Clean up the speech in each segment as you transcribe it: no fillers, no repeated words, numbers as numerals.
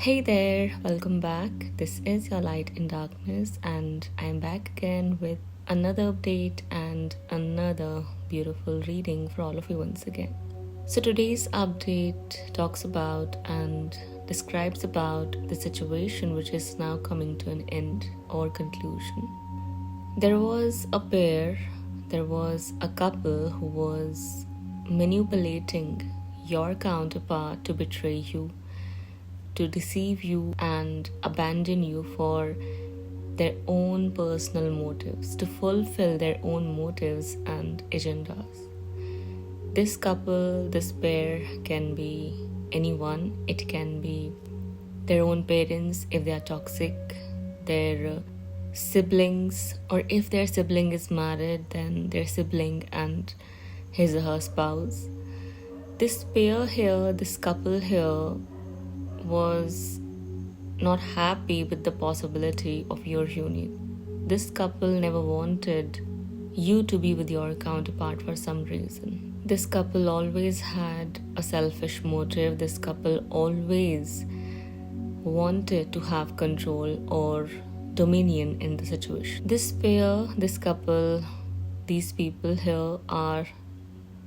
Hey there, welcome back. This is your Light in Darkness, and I'm back again with another update and another beautiful reading for all of you once again. So today's update talks about and describes about the situation which is now coming to an end or conclusion. There was a pair, there was a couple who was manipulating your counterpart to betray you, to deceive you and abandon you for their own personal motives, to fulfill their own motives and agendas. This couple, this pair can be anyone. It can be their own parents if they are toxic, their siblings, or if their sibling is married, then their sibling and his or her spouse. This pair here, this couple here, was not happy with the possibility of your union. This couple never wanted you to be with your counterpart for some reason. This couple always had a selfish motive. This couple always wanted to have control or dominion in the situation. This pair, this couple, these people here are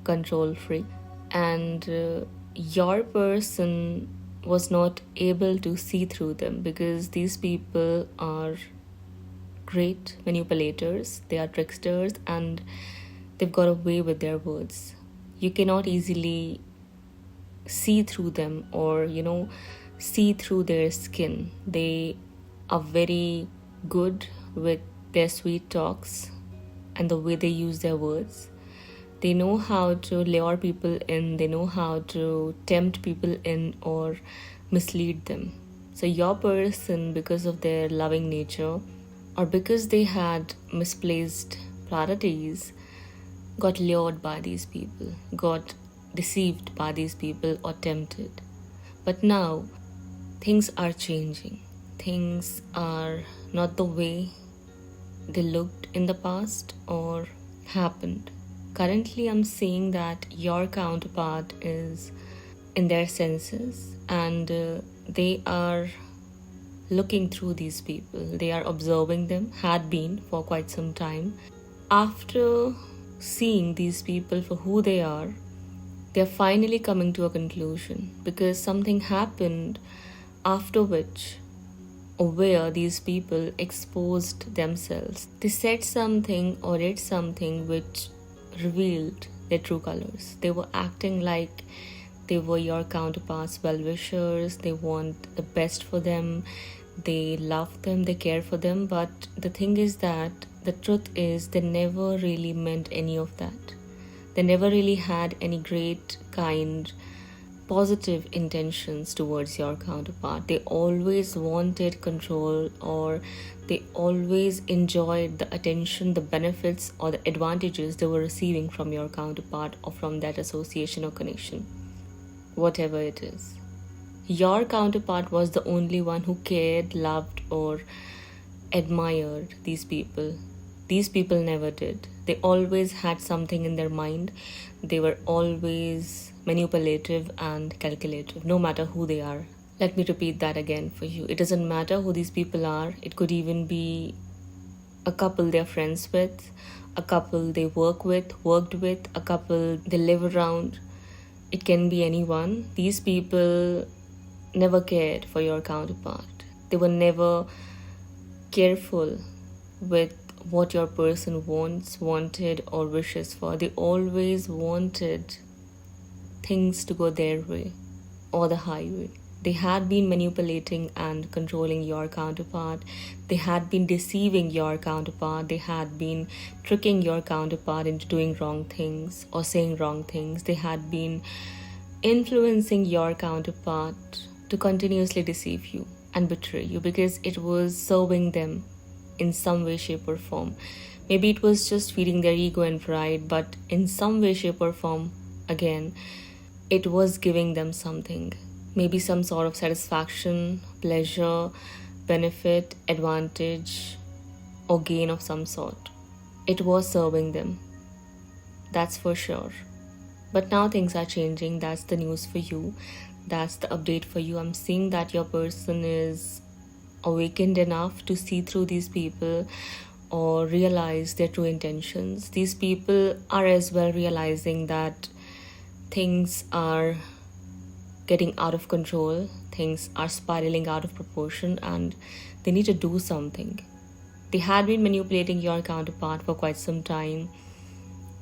control free, and your person was not able to see through them because these people are great manipulators, they are tricksters, and they've got away with their words. You cannot easily see through them or, see through their skin. They are very good with their sweet talks and the way they use their words. They know how to lure people in, they know how to tempt people in or mislead them. So your person, because of their loving nature or because they had misplaced priorities, got lured by these people, got deceived by these people or tempted. But now, things are changing. Things are not the way they looked in the past or happened. Currently, I'm seeing that your counterpart is in their senses and they are looking through these people. They are observing them, had been for quite some time. After seeing these people for who they are, they're finally coming to a conclusion because something happened after which where these people exposed themselves. They said something or did something which revealed their true colors. They were acting like they were your counterparts' well-wishers. They want the best for them. They love them. They care for them. But the thing is that the truth is they never really meant any of that. They never really had any great, kind, positive intentions towards your counterpart. They always wanted control, or they always enjoyed the attention, the benefits, or the advantages they were receiving from your counterpart or from that association or connection, whatever it is. Your counterpart was the only one who cared, loved, or admired these people. These people never did. They always had something in their mind. They were always manipulative and calculative, no matter who they are. Let me repeat that again for you. It doesn't matter who these people are. It could even be a couple they're friends with, a couple they worked with, a couple they live around. It can be anyone. These people never cared for your counterpart. They were never careful with what your person wanted, or wishes for. They always wanted things to go their way or the highway. They had been manipulating and controlling your counterpart. They had been deceiving your counterpart. They had been tricking your counterpart into doing wrong things or saying wrong things. They had been influencing your counterpart to continuously deceive you and betray you because it was serving them in some way, shape, or form. Maybe it was just feeding their ego and pride, but in some way, shape, or form, again, it was giving them something. Maybe some sort of satisfaction, pleasure, benefit, advantage, or gain of some sort. It was serving them. That's for sure. But now things are changing. That's the news for you. That's the update for you. I'm seeing that your person is awakened enough to see through these people or realize their true intentions. These people are as well realizing that things are getting out of control, things are spiraling out of proportion, and they need to do something. They had been manipulating your counterpart for quite some time.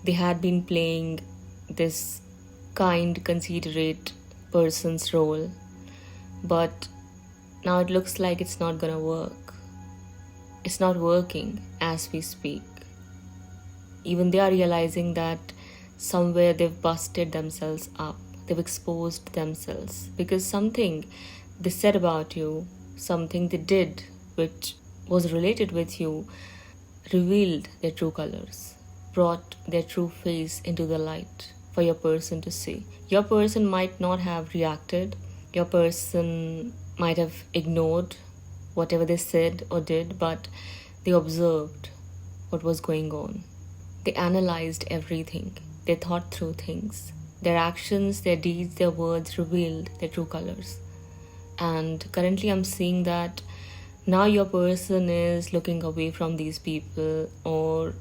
They had been playing this kind, considerate person's role, but now it looks like it's not gonna work. It's not working as we speak. Even they are realizing that somewhere they've busted themselves up. They've exposed themselves because something they said about you, something they did which was related with you, revealed their true colors, brought their true face into the light for your person to see. Your person might not have reacted. Your person might have ignored whatever they said or did, but they observed what was going on. They analyzed everything. They thought through things. Their actions, their deeds, their words revealed their true colors. And currently I'm seeing that now your person is looking away from these people or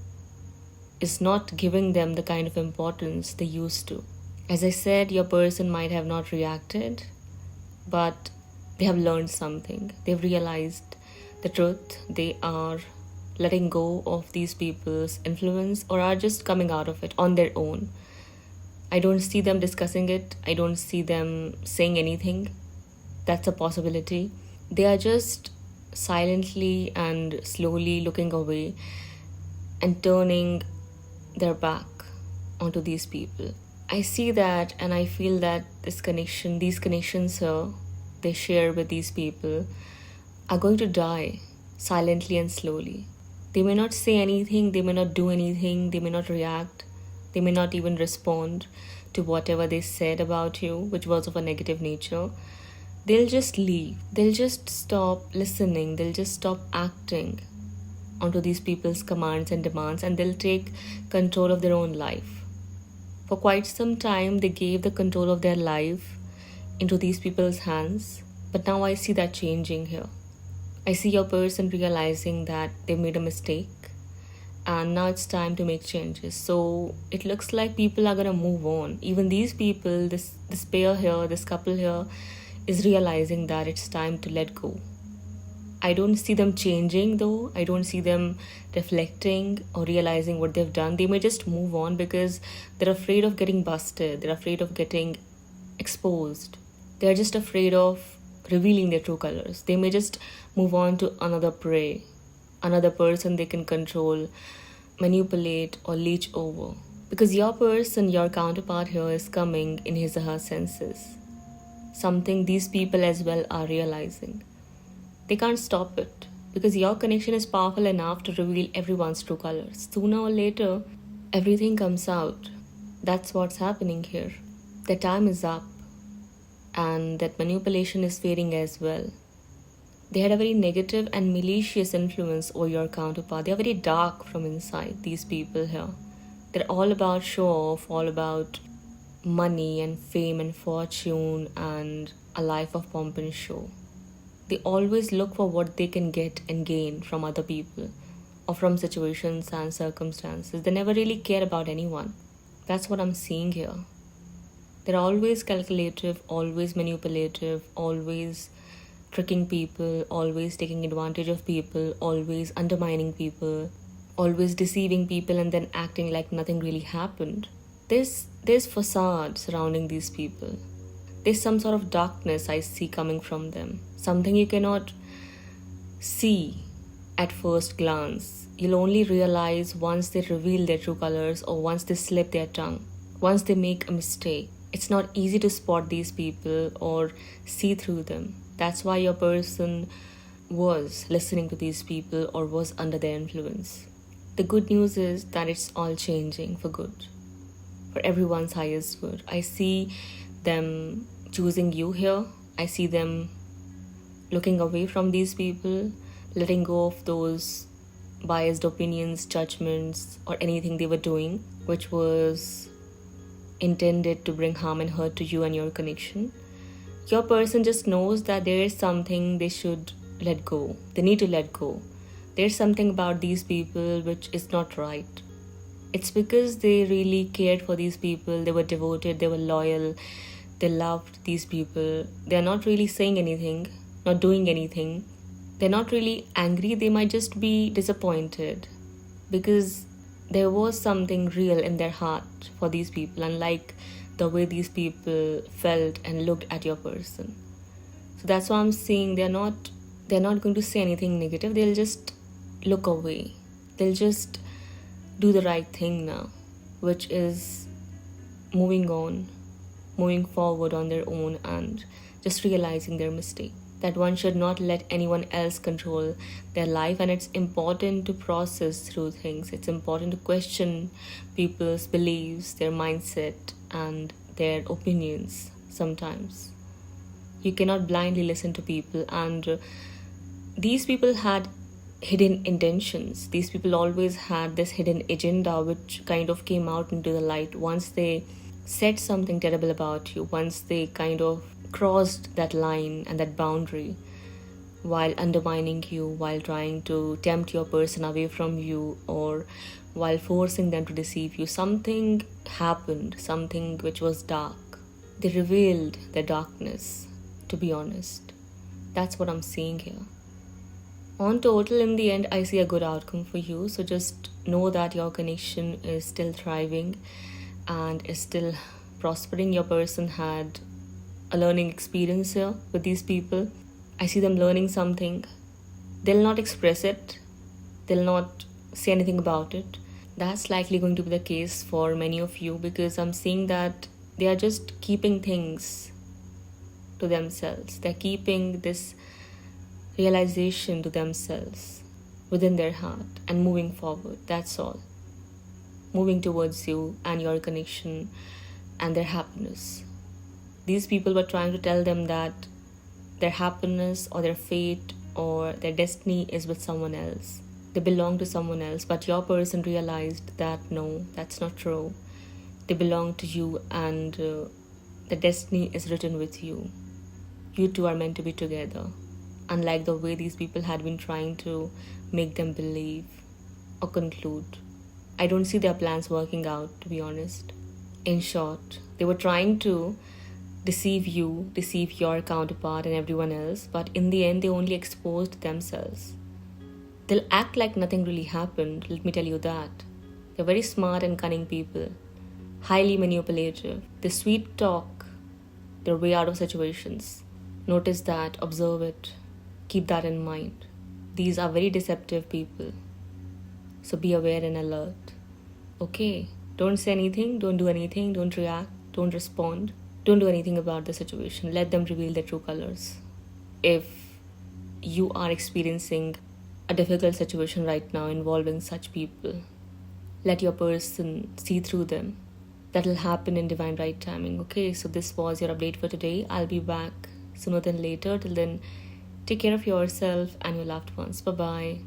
is not giving them the kind of importance they used to. As I said, your person might have not reacted, but they have learned something. They've realized the truth. They are letting go of these people's influence or are just coming out of it on their own. I don't see them discussing it. I don't see them saying anything. That's a possibility. They are just silently and slowly looking away and turning their back onto these people. I see that and I feel that these connections here they share with these people are going to die silently and slowly. They may not say anything, they may not do anything, they may not react, they may not even respond to whatever they said about you, which was of a negative nature. They'll just leave. They'll just stop listening. They'll just stop acting onto these people's commands and demands, and they'll take control of their own life. For quite some time, they gave the control of their life into these people's hands, but now I see that changing here. I see your person realizing that they made a mistake and now it's time to make changes. So it looks like people are gonna move on. Even these people, this pair here, this couple here is realizing that it's time to let go. I don't see them changing though. I don't see them reflecting or realizing what they've done. They may just move on because they're afraid of getting busted. They're afraid of getting exposed. They're just afraid of revealing their true colors. They may just move on to another prey, another person they can control, manipulate or leech over. Because your person, your counterpart here is coming in his or her senses. Something these people as well are realizing. They can't stop it because your connection is powerful enough to reveal everyone's true colors. Sooner or later, everything comes out. That's what's happening here. The time is up and that manipulation is fading as well. They had a very negative and malicious influence over your counterpart. They are very dark from inside, these people here. They're all about show off, all about money and fame and fortune and a life of pomp and show. They always look for what they can get and gain from other people or from situations and circumstances. They never really care about anyone. That's what I'm seeing here. They're always calculative, always manipulative, always tricking people, always taking advantage of people, always undermining people, always deceiving people and then acting like nothing really happened. There's facade surrounding these people. There's some sort of darkness I see coming from them. Something you cannot see at first glance. You'll only realize once they reveal their true colors or once they slip their tongue, once they make a mistake. It's not easy to spot these people or see through them. That's why your person was listening to these people or was under their influence. The good news is that it's all changing for good, for everyone's highest good. I see them choosing you here. I see them looking away from these people, letting go of those biased opinions, judgments, or anything they were doing, which was intended to bring harm and hurt to you and your connection. Your person just knows that there is something they should let go. They need to let go. There's something about these people which is not right. It's because they really cared for these people. They were devoted, they were loyal, they loved these people. They're not really saying anything, not doing anything. They're not really angry, they might just be disappointed because there was something real in their heart for these people, unlike the way these people felt and looked at your person. So that's why I'm saying they're not going to say anything negative. They'll just look away. They'll just do the right thing now, which is moving on, moving forward on their own and just realizing their mistake. That one should not let anyone else control their life, and it's important to process through things. It's important to question people's beliefs, their mindset, and their opinions sometimes. You cannot blindly listen to people, and these people had hidden intentions. These people always had this hidden agenda which kind of came out into the light once they said something terrible about you, once they kind of crossed that line and that boundary while undermining you, while trying to tempt your person away from you, or while forcing them to deceive you. Something happened, something which was dark. They revealed their darkness, to be honest. That's what I'm seeing here. On total, in the end, I see a good outcome for you. So just know that your connection is still thriving and is still prospering. Your person had a learning experience here with these people. I see them learning something. They'll not express it. They'll not say anything about it. That's likely going to be the case for many of you, because I'm seeing that they are just keeping things to themselves. They're keeping this realization to themselves within their heart and moving forward. That's all. Moving towards you and your connection and their happiness. These people were trying to tell them that their happiness or their fate or their destiny is with someone else. They belong to someone else, but your person realized that no, that's not true. They belong to you, and the destiny is written with you. You two are meant to be together, unlike the way these people had been trying to make them believe or conclude. I don't see their plans working out, to be honest. In short, they were trying to deceive you, deceive your counterpart and everyone else, but in the end they only exposed themselves. They'll act like nothing really happened, let me tell you that. They're very smart and cunning people, highly manipulative. They sweet talk their way out of situations. Notice that, observe it, keep that in mind. These are very deceptive people, so be aware and alert. Okay, don't say anything, don't do anything, don't react, don't respond. Don't do anything about the situation. Let them reveal their true colors. If you are experiencing a difficult situation right now involving such people, let your person see through them. That will happen in divine right timing. Okay, so this was your update for today. I'll be back sooner than later. Till then, take care of yourself and your loved ones. Bye-bye.